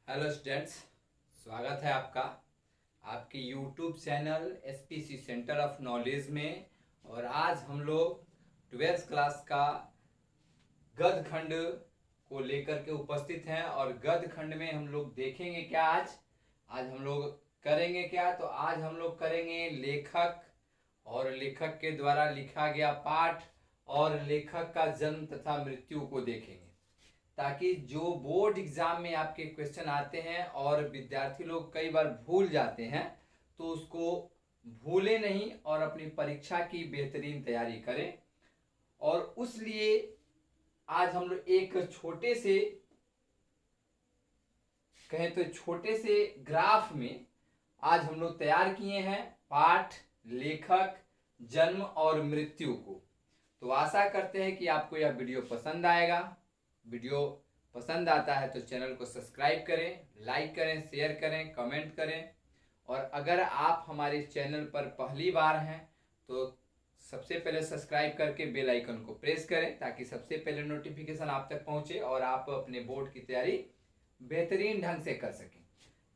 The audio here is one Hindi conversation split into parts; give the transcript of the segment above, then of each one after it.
हेलो स्टूडेंट्स, स्वागत है आपका आपके YouTube channel SPC centre of knowledge में। और आज हम लोग 12th क्लास का गद्य खंड को लेकर के उपस्थित हैं। और गद्य खंड में हम लोग देखेंगे क्या आज हम लोग करेंगे क्या। तो आज हम लोग करेंगे लेखक और लेखक के द्वारा लिखा गया पाठ और लेखक का जन्म तथा मृत्यु को देखेंगे, ताकि जो बोर्ड एग्जाम में आपके क्वेश्चन आते हैं और विद्यार्थी लोग कई बार भूल जाते हैं तो उसको भूले नहीं और अपनी परीक्षा की बेहतरीन तैयारी करें। और उस लिए आज हम लोग एक छोटे से ग्राफ में आज हम लोग तैयार किए हैं पाठ, लेखक, जन्म और मृत्यु को। तो आशा करते हैं कि आपको यह वीडियो पसंद आएगा। वीडियो पसंद आता है तो चैनल को सब्सक्राइब करें, लाइक करें, शेयर करें, कमेंट करें। और अगर आप हमारे चैनल पर पहली बार हैं तो सबसे पहले सब्सक्राइब करके बेल आइकन को प्रेस करें, ताकि सबसे पहले नोटिफिकेशन आप तक पहुंचे और आप अपने बोर्ड की तैयारी बेहतरीन ढंग से कर सकें।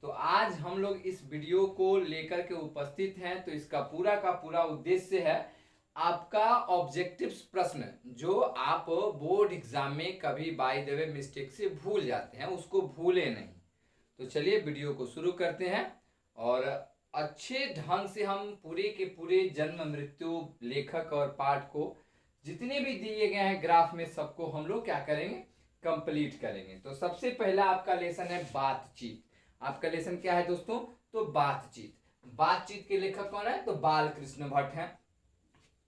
तो आज हम लोग इस वीडियो को लेकर के उपस्थित हैं। तो इसका पूरा का पूरा उद्देश्य है आपका ऑब्जेक्टिव्स प्रश्न जो आप बोर्ड एग्जाम में कभी बाय द वे मिस्टेक से भूल जाते हैं, उसको भूले नहीं। तो चलिए वीडियो को शुरू करते हैं और अच्छे ढंग से हम पूरे के पूरे जन्म, मृत्यु, लेखक और पाठ को जितने भी दिए गए हैं ग्राफ में सबको हम लोग क्या करेंगे, कंप्लीट करेंगे। तो सबसे पहला आपका लेसन है बातचीत। आपका लेसन क्या है दोस्तों? तो बातचीत। बातचीत के लेखक कौन है? तो बाल कृष्ण भट्ट हैं।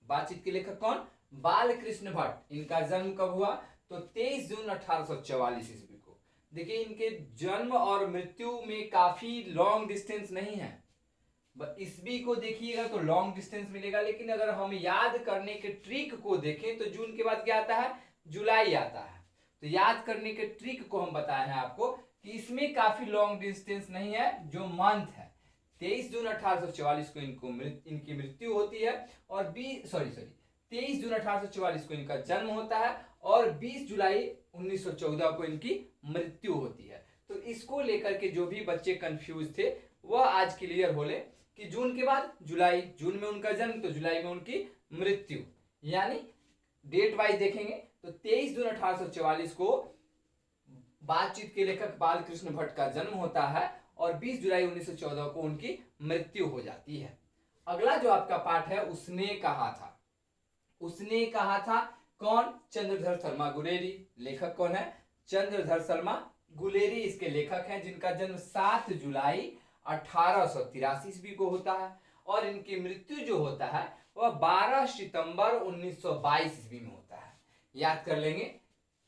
बातचीत के लेखक कौन? बाल कृष्ण भट्ट। इनका जन्म कब हुआ? तो 23 जून 1844 ईस्वी को। देखिए इनके जन्म और मृत्यु में काफी लॉन्ग डिस्टेंस नहीं है। ईस्वी को देखिएगा तो लॉन्ग डिस्टेंस मिलेगा, लेकिन अगर हम याद करने के ट्रिक को देखें तो जून के बाद क्या आता है? जुलाई आता है। तो याद करने के ट्रिक को हम बताए हैं आपको कि इसमें काफी लॉन्ग डिस्टेंस नहीं है। जो मंथ है 23 जून 1844 को इनकी मृत्यु होती है और 23 जून 1844 को इनका जन्म होता है और 20 जुलाई 1914 को इनकी मृत्यु होती है। तो इसको लेकर के जो भी बच्चे कंफ्यूज थे वह आज क्लियर हो ले कि जून के बाद जुलाई, जून में उनका जन्म तो जुलाई में उनकी मृत्यु, यानी डेट वाइज देखेंगे तो 23 जून 1844 को बातचीत के लेखक बालकृष्ण भट्ट का जन्म होता है और 20 जुलाई 1914 को उनकी मृत्यु हो जाती है। अगला जो आपका पाठ है उसने कहा था। उसने कहा था कौन? चंद्रधर शर्मा गुलेरी। लेखक कौन है? चंद्रधर शर्मा गुलेरी इसके लेखक हैं, जिनका जन्म 7 जुलाई 1883 ईस्वी को होता है और इनकी मृत्यु जो होता है वह 12 सितंबर 1922 ईस्वी में होता है। याद कर लेंगे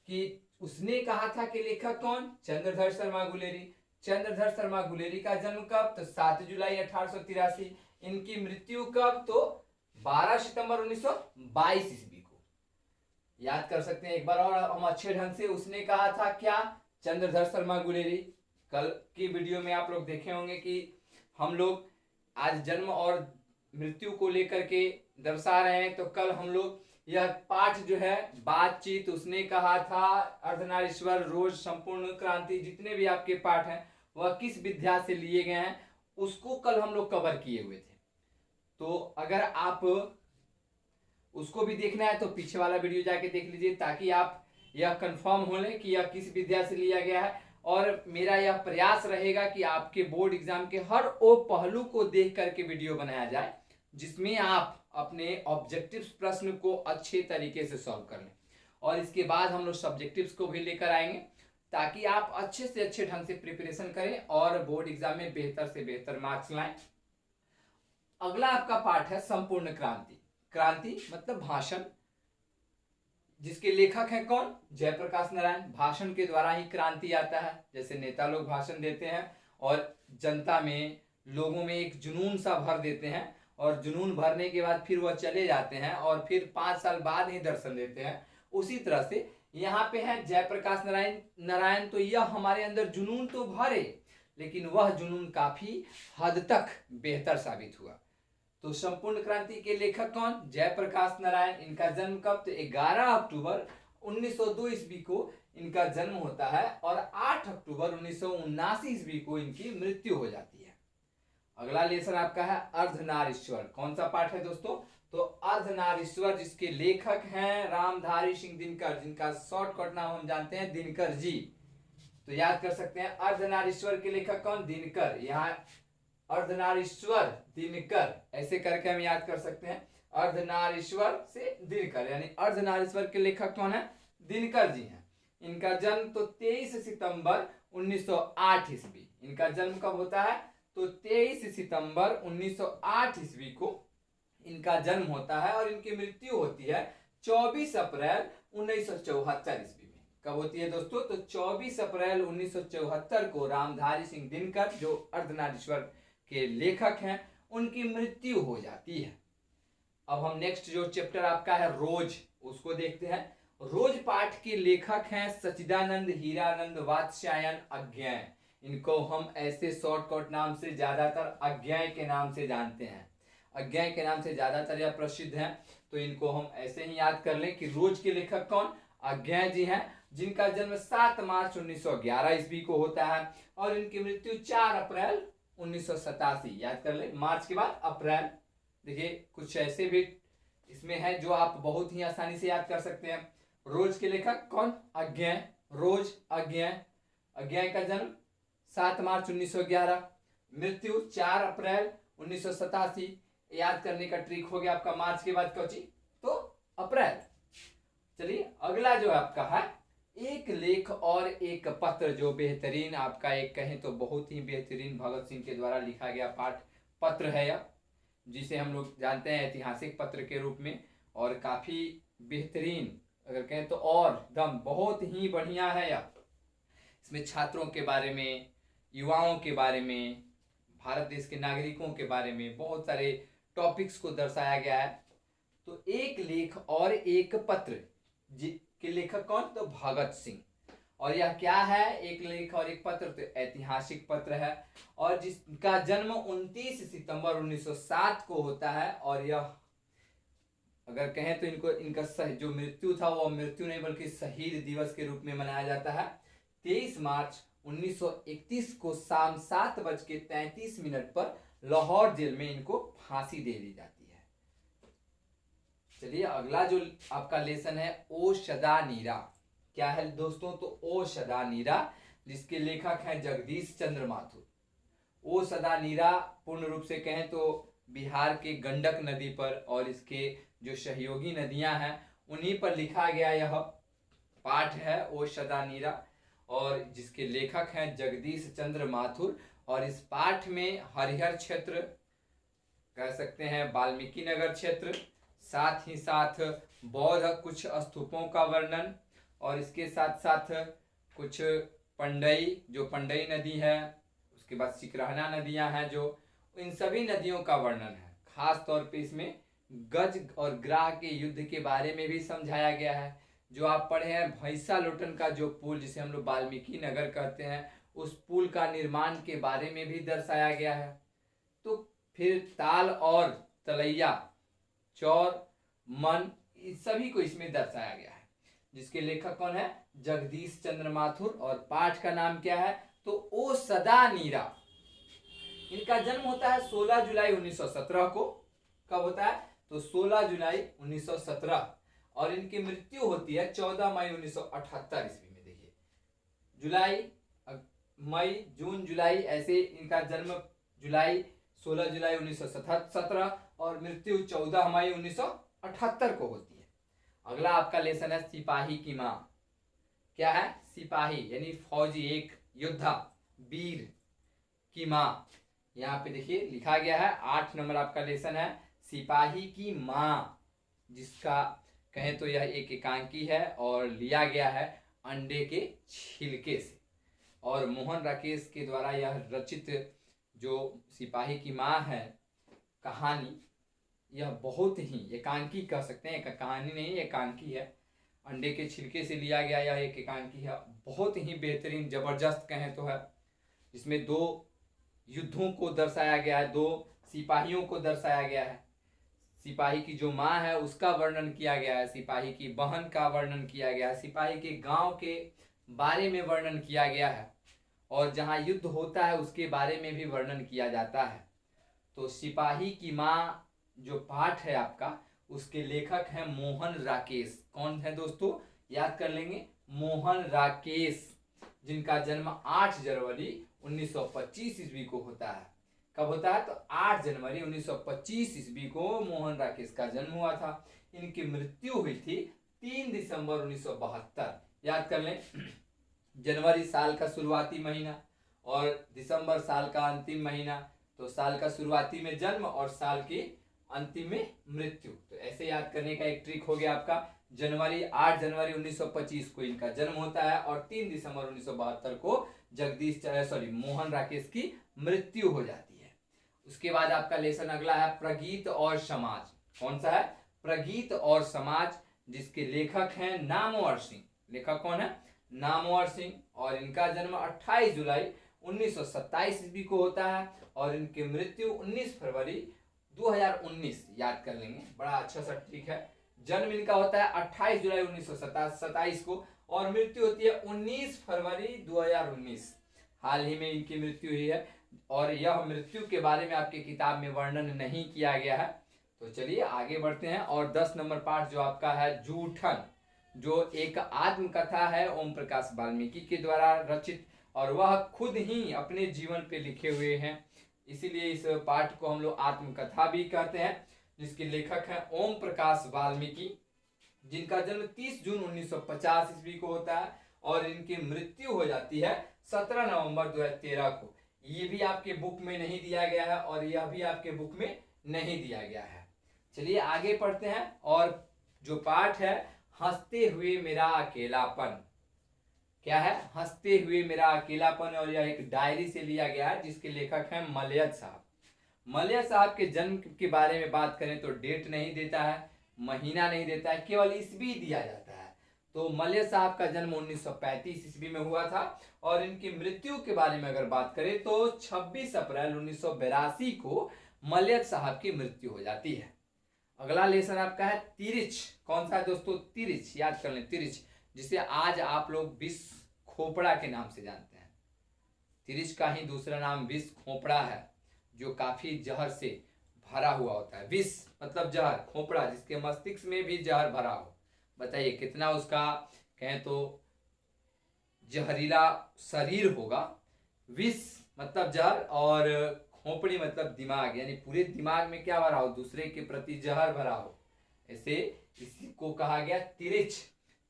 कि उसने कहा था कि लेखक कौन? चंद्रधर शर्मा गुलेरी। चंद्रधर शर्मा गुलेरी का जन्म कब? तो 7 जुलाई 1883। इनकी मृत्यु कब? तो 12 सितंबर 1922 ईस्वी को। याद कर सकते हैं एक बार और हम अच्छे ढंग से। उसने कहा था क्या? चंद्रधर शर्मा गुलेरी। कल की वीडियो में आप लोग देखे होंगे कि हम लोग आज जन्म और मृत्यु को लेकर के दर्शा रहे हैं। तो कल हम लोग यह पाठ जो है बातचीत, उसने कहा था, अर्धनारीश्वर, रोज, संपूर्ण क्रांति, जितने भी आपके पाठ हैं वह किस विद्या से लिए गए हैं उसको कल हम लोग कवर किए हुए थे। तो अगर आप उसको भी देखना है तो पीछे वाला वीडियो जाके देख लीजिए, ताकि आप यह कंफर्म हो लें कि यह किस विद्या से लिया गया है। और मेरा यह प्रयास रहेगा कि आपके बोर्ड एग्जाम के हर वो पहलू को देख करके वीडियो बनाया जाए जिसमें आप अपने ऑब्जेक्टिव्स प्रश्न को अच्छे तरीके से सॉल्व कर लें। और इसके बाद हम लोग सब्जेक्टिव्स को भी लेकर आएंगे, ताकि आप अच्छे से अच्छे ढंग से प्रिपरेशन करें और बोर्ड एग्जाम में बेहतर से बेहतर मार्क्स लाएं। अगला आपका पाठ है संपूर्ण क्रांति। क्रांति मतलब भाषण, जिसके लेखक हैं कौन? जयप्रकाश नारायण। भाषण के द्वारा ही क्रांति आता है। जैसे नेता लोग भाषण देते हैं और जनता में, लोगों में एक जुनून सा भर देते हैं और जुनून भरने के बाद फिर वह चले जाते हैं और फिर 5 साल बाद ही दर्शन देते हैं। उसी तरह से यहाँ पे है जयप्रकाश नारायण। तो यह हमारे अंदर जुनून तो भरे, लेकिन वह जुनून काफी हद तक बेहतर साबित हुआ। तो संपूर्ण क्रांति के लेखक कौन? जयप्रकाश नारायण। इनका जन्म कब? तो 11 अक्टूबर 1902 ईस्वी को इनका जन्म होता है और 8 अक्टूबर 1979 ईस्वी को इनकी मृत्यु हो जाती है। अगला लेसन आपका है अर्धनारीश्वर। कौन सा पाठ है दोस्तों? तो अर्धनारीश्वर, जिसके लेखक हैं रामधारी सिंह दिनकर, जिनका शॉर्टकट नाम हम जानते हैं दिनकर जी। तो याद कर सकते हैं अर्धनारीश्वर के लेखक कौन? दिनकर। यहाँ अर्धनारीश्वर दिनकर ऐसे करके हम याद कर सकते हैं, अर्धनारीश्वर से दिनकर, यानी अर्धनारीश्वर के लेखक कौन है? दिनकर जी हैं। इनका जन्म तो 23 सितंबर 1908 ईस्वी। इनका जन्म कब होता है? तो 23 सितंबर 1908 ईस्वी को इनका जन्म होता है और इनकी मृत्यु होती है 24 अप्रैल 1974 ईस्वी में। कब होती है दोस्तों? तो 24 अप्रैल 1974 को रामधारी सिंह दिनकर, जो अर्धनारीश्वर के लेखक हैं, उनकी मृत्यु हो जाती है। अब हम नेक्स्ट जो चैप्टर आपका है रोज, उसको देखते हैं। रोज पाठ के लेखक हैं सच्चिदानंद हीरानंद वात्स्यायन अज्ञेय। इनको हम ऐसे शॉर्टकट नाम से ज्यादातर अज्ञेय के नाम से जानते हैं। अज्ञेय के नाम से ज्यादातर यह प्रसिद्ध हैं, तो इनको हम ऐसे ही याद कर लें कि रोज के लेखक कौन? अज्ञेय जी हैं, जिनका जन्म 7 मार्च 1911 ईस्वी को होता है और इनकी मृत्यु 4 अप्रैल 1987। याद कर ले, मार्च के बाद अप्रैल। देखिए कुछ ऐसे भी इसमें है जो आप बहुत ही आसानी से याद कर सकते हैं। रोज के लेखक कौन? अज्ञेय। रोज अज्ञेय। अज्ञेय का जन्म 7 मार्च 1911, मृत्यु 4 अप्रैल 1987। याद करने का ट्रिक हो गया आपका, मार्च के बाद कौची? तो अप्रैल। चलिए अगला जो आपका है एक लेख और एक पत्र, जो बेहतरीन आपका एक कहें तो बहुत ही बेहतरीन भगत सिंह के द्वारा लिखा गया पाठ पत्र है यह, जिसे हम लोग जानते हैं ऐतिहासिक पत्र के रूप में, और काफी बेहतरीन अगर कहें तो और दम बहुत ही बढ़िया है यह। इसमें छात्रों के बारे में, युवाओं के बारे में, भारत देश के नागरिकों के बारे में बहुत सारे टॉपिक्स को दर्शाया गया है। तो एक लेख और एक पत्र के लेखक कौन? तो भगत सिंह। और यह क्या है? एक लेख और एक पत्र, तो ऐतिहासिक पत्र है और जिसका जन्म 29 सितंबर 1907 को होता है। और यह अगर कहें तो इनको इनका जो मृत्यु था वो मृत्यु नहीं बल्कि शहीद दिवस के रूप में मनाया जाता है। 23 मार्च 1931 को शाम 7:33 पर लाहौर जेल में इनको फांसी दे दी जाती है। चलिए अगला जो आपका लेसन है ओ सदा नीरा। क्या है दोस्तों? तो ओ सदा नीरा, जिसके लेखक हैं जगदीश चंद्र माथुर। ओ सदा नीरा पूर्ण रूप से कहें तो बिहार के गंडक नदी पर और इसके जो सहयोगी नदियां हैं उन्हीं पर लिखा गया यह पाठ है ओ सदा नीरा, और जिसके लेखक हैं जगदीश चंद्र माथुर। और इस पाठ में हरिहर क्षेत्र कह सकते हैं, वाल्मीकि नगर क्षेत्र, साथ ही साथ बौद्ध कुछ स्तूपों का वर्णन, और इसके साथ साथ कुछ पंडई, जो पंडई नदी है, उसके बाद सिकरहना नदियां हैं, जो इन सभी नदियों का वर्णन है। खास तौर पे इसमें गज और ग्राह के युद्ध के बारे में भी समझाया गया है। जो आप पढ़े हैं भैंसा लोटन का जो पुल, जिसे हम लोग वाल्मीकि नगर कहते हैं, उस पुल का निर्माण के बारे में भी दर्शाया गया है। तो फिर ताल और तलैया, चौर, मन, इन सभी को इसमें दर्शाया गया है। जिसके लेखक कौन है? जगदीश चंद्र माथुर। और पाठ का नाम क्या है? तो ओ सदा नीरा। इनका जन्म होता है 16 जुलाई 1917 को। कब होता है? तो 16 जुलाई 1917। और इनकी मृत्यु होती है 14 मई 1978 ईस्वी में। देखिए जुलाई, मई, जून, जुलाई, ऐसे इनका जन्म जुलाई 16 जुलाई 1917 और मृत्यु 14 मई 1978 को होती है। अगला आपका लेसन है सिपाही की माँ। क्या है? सिपाही यानी फौजी, एक योद्धा, वीर की माँ। यहाँ पे देखिए लिखा गया है 8 नंबर आपका लेसन है सिपाही की माँ, जिसका कहें तो यह एक एकांकी है और लिया गया है अंडे के छिलके से। और मोहन राकेश के द्वारा यह रचित जो सिपाही की माँ है कहानी, यह बहुत ही एकांकी कह सकते हैं, एक कहानी नहीं एकांकी है। अंडे के छिलके से लिया गया यह एक एकांकी है, बहुत ही बेहतरीन जबरदस्त कहें तो है। इसमें 2 युद्धों को दर्शाया गया है, 2 सिपाहियों को दर्शाया गया है। सिपाही की जो माँ है उसका वर्णन किया गया है, सिपाही की बहन का वर्णन किया गया है, सिपाही के गांव के बारे में वर्णन किया गया है और जहाँ युद्ध होता है उसके बारे में भी वर्णन किया जाता है। तो सिपाही की माँ जो पाठ है आपका, उसके लेखक हैं मोहन राकेश। कौन है दोस्तों, याद कर लेंगे, मोहन राकेश, जिनका जन्म 8 जनवरी 1925 ईस्वी को होता है। कब होता है, तो 8 जनवरी 1925 ईस्वी को मोहन राकेश का जन्म हुआ था। इनकी मृत्यु हुई थी 3 दिसंबर 1972। याद कर लें, जनवरी साल का शुरुआती महीना और दिसंबर साल का अंतिम महीना, तो साल का शुरुआती में जन्म और साल के अंतिम में मृत्यु। तो ऐसे याद करने का एक ट्रिक हो गया आपका। 8 जनवरी 1925 को इनका जन्म होता है और 3 दिसंबर 1972 को मोहन राकेश की मृत्यु हो जाती है। उसके बाद आपका लेसन अगला है प्रगीत और समाज। कौन सा है, प्रगीत और समाज, जिसके लेखक हैं नामवर सिंह। लेखक कौन है, नामवर सिंह, और इनका जन्म 28 जुलाई 1927 ईस्वी को होता है और इनकी मृत्यु 19 फरवरी 2019। याद कर लेंगे, बड़ा अच्छा सा ट्रिक है। जन्म इनका होता है 28 जुलाई 1927 को और मृत्यु होती है 19 फरवरी 2019। हाल ही में इनकी मृत्यु हुई है और यह मृत्यु के बारे में आपकी किताब में वर्णन नहीं किया गया है। तो चलिए आगे बढ़ते हैं। और 10 नंबर पाठ जो आपका है जूठन, जो एक आत्मकथा है ओम प्रकाश वाल्मीकि के द्वारा रचित, और वह खुद ही अपने जीवन पे लिखे हुए हैं, इसीलिए इस पाठ को हम लोग आत्मकथा भी कहते हैं। जिसके लेखक हैं ओम प्रकाश वाल्मीकि, जिनका जन्म 30 जून 1950 ईस्वी को होता है और इनकी मृत्यु हो जाती है 17 नवंबर 2013 को। ये भी आपके बुक में नहीं दिया गया है और यह भी आपके बुक में नहीं दिया गया है। चलिए आगे पढ़ते हैं। और जो पाठ है हंसते हुए मेरा अकेलापन, क्या है, हंसते हुए मेरा अकेलापन, और यह एक डायरी से लिया गया है जिसके लेखक हैं मलयत साहब। मलयत साहब के जन्म के बारे में बात करें तो डेट नहीं देता है, महीना नहीं देता है, केवल ईस्वी दिया जाता है। तो मलयत साहब का जन्म 1935 ईस्वी में हुआ था और इनकी मृत्यु के बारे में अगर बात करें तो 26 अप्रैल 1982 को मलयत साहब की मृत्यु हो जाती है। अगला लेसन आपका है तिरिच। कौन सा है दोस्तों, तिरिच। याद कर लें, तिरिच, जिसे आज आप लोग विष खोपड़ा के नाम से जानते हैं। तिरिच का ही दूसरा नाम विष खोपड़ा है, जो काफी जहर से भरा हुआ होता है। विष मतलब जहर, खोपड़ा जिसके मस्तिष्क में भी जहर भरा हो। बताइए कितना उसका कहें तो जहरीला शरीर होगा। विष मतलब जहर और खोपड़ी मतलब दिमाग, यानी पूरे दिमाग में क्या भरा हो, दूसरे के प्रति जहर भरा हो। ऐसे इसी को कहा गया तिरिच।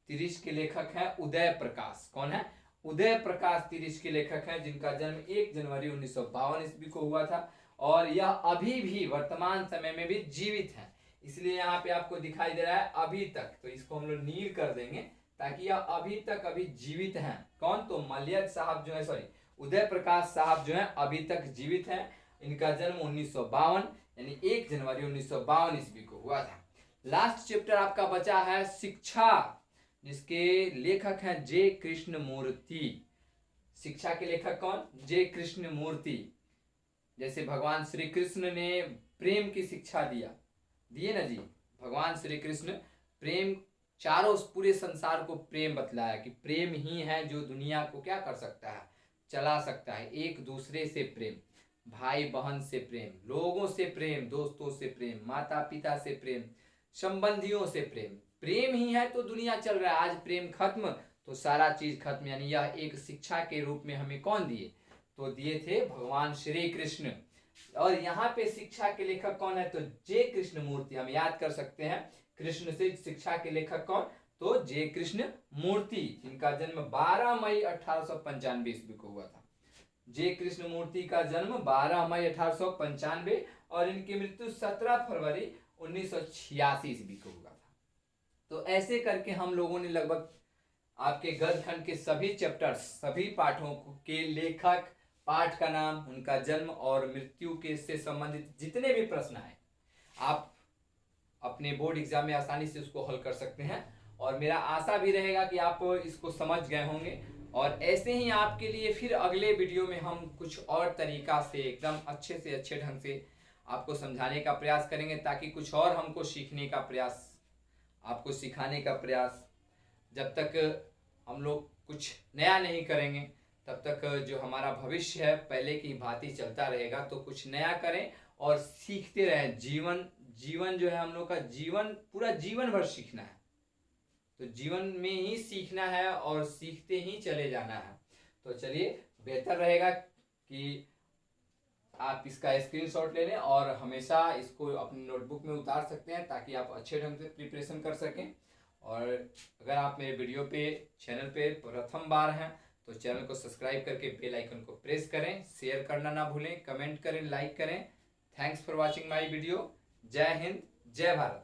तिरिच के लेखक हैं उदय प्रकाश। कौन है, उदय प्रकाश तिरिच के लेखक हैं, जिनका जन्म 1 जनवरी 1952 ईस्वी को हुआ था और यह अभी भी वर्तमान समय में भी जीवित हैं। इसलिए यहाँ पे आपको दिखाई दे रहा है अभी तक, तो इसको हम लोग नील कर देंगे ताकि यह अभी तक अभी जीवित हैं। कौन, तो मलयत साहब जो है, उदय प्रकाश साहब जो है अभी तक जीवित हैं। इनका जन्म 1952 यानी 1 जनवरी 1952 ईस्वी को हुआ था। लास्ट चैप्टर आपका बचा है शिक्षा, जिसके लेखक हैं जे कृष्ण मूर्ति। शिक्षा के लेखक कौन, जे कृष्ण मूर्ति। जैसे भगवान श्री कृष्ण ने प्रेम की शिक्षा दिए ना जी। भगवान श्री कृष्ण प्रेम, चारों पूरे संसार को प्रेम बतलाया कि प्रेम ही है जो दुनिया को क्या कर सकता है, चला सकता है। एक दूसरे से प्रेम, भाई बहन से प्रेम, लोगों से प्रेम, दोस्तों से प्रेम, माता पिता से प्रेम, संबंधियों से प्रेम। प्रेम ही है तो दुनिया चल रहा है। आज प्रेम खत्म तो सारा चीज खत्म। यानी यह एक शिक्षा के रूप में हमें कौन दिए, तो दिए थे भगवान श्री कृष्ण। और यहाँ पे शिक्षा के लेखक कौन है, तो जे कृष्ण मूर्ति। हम याद कर सकते हैं कृष्ण से शिक्षा के लेखक कौन, तो जे कृष्ण मूर्ति, जिनका जन्म 12 मई 1895 ईस्वी को हुआ था। जे कृष्ण मूर्ति का जन्म 12 मई 1895 और इनकी मृत्यु 17 फरवरी 1986 ईस्वी को हुआ था। तो ऐसे करके हम लोगों ने लगभग आपके गद्य खंड के सभी चैप्टर्स, सभी पाठों के लेखक, पाठ का नाम, उनका जन्म और मृत्यु के से संबंधित जितने भी प्रश्न आए, आप अपने बोर्ड एग्जाम में आसानी से उसको हल कर सकते हैं। और मेरा आशा भी रहेगा कि आप इसको समझ गए होंगे। और ऐसे ही आपके लिए फिर अगले वीडियो में हम कुछ और तरीका से एकदम अच्छे से अच्छे ढंग से आपको समझाने का प्रयास करेंगे, ताकि कुछ और हमको सीखने का प्रयास, आपको सिखाने का प्रयास, जब तक हम लोग कुछ नया नहीं करेंगे तब तक जो हमारा भविष्य है पहले की भांति चलता रहेगा। तो कुछ नया करें और सीखते रहें। जीवन जो है हम लोग का जीवन पूरा जीवन भर सीखना है, तो जीवन में ही सीखना है और सीखते ही चले जाना है। तो चलिए, बेहतर रहेगा कि आप इसका स्क्रीनशॉट ले लें और हमेशा इसको अपनी नोटबुक में उतार सकते हैं ताकि आप अच्छे ढंग से प्रिपरेशन कर सकें। और अगर आप मेरे वीडियो पे चैनल पे प्रथम बार हैं तो चैनल को सब्सक्राइब करके बेल आइकन को प्रेस करें, शेयर करना ना भूलें, कमेंट करें, लाइक करें। Thanks for watching my video. जय हिंद, जय भारत।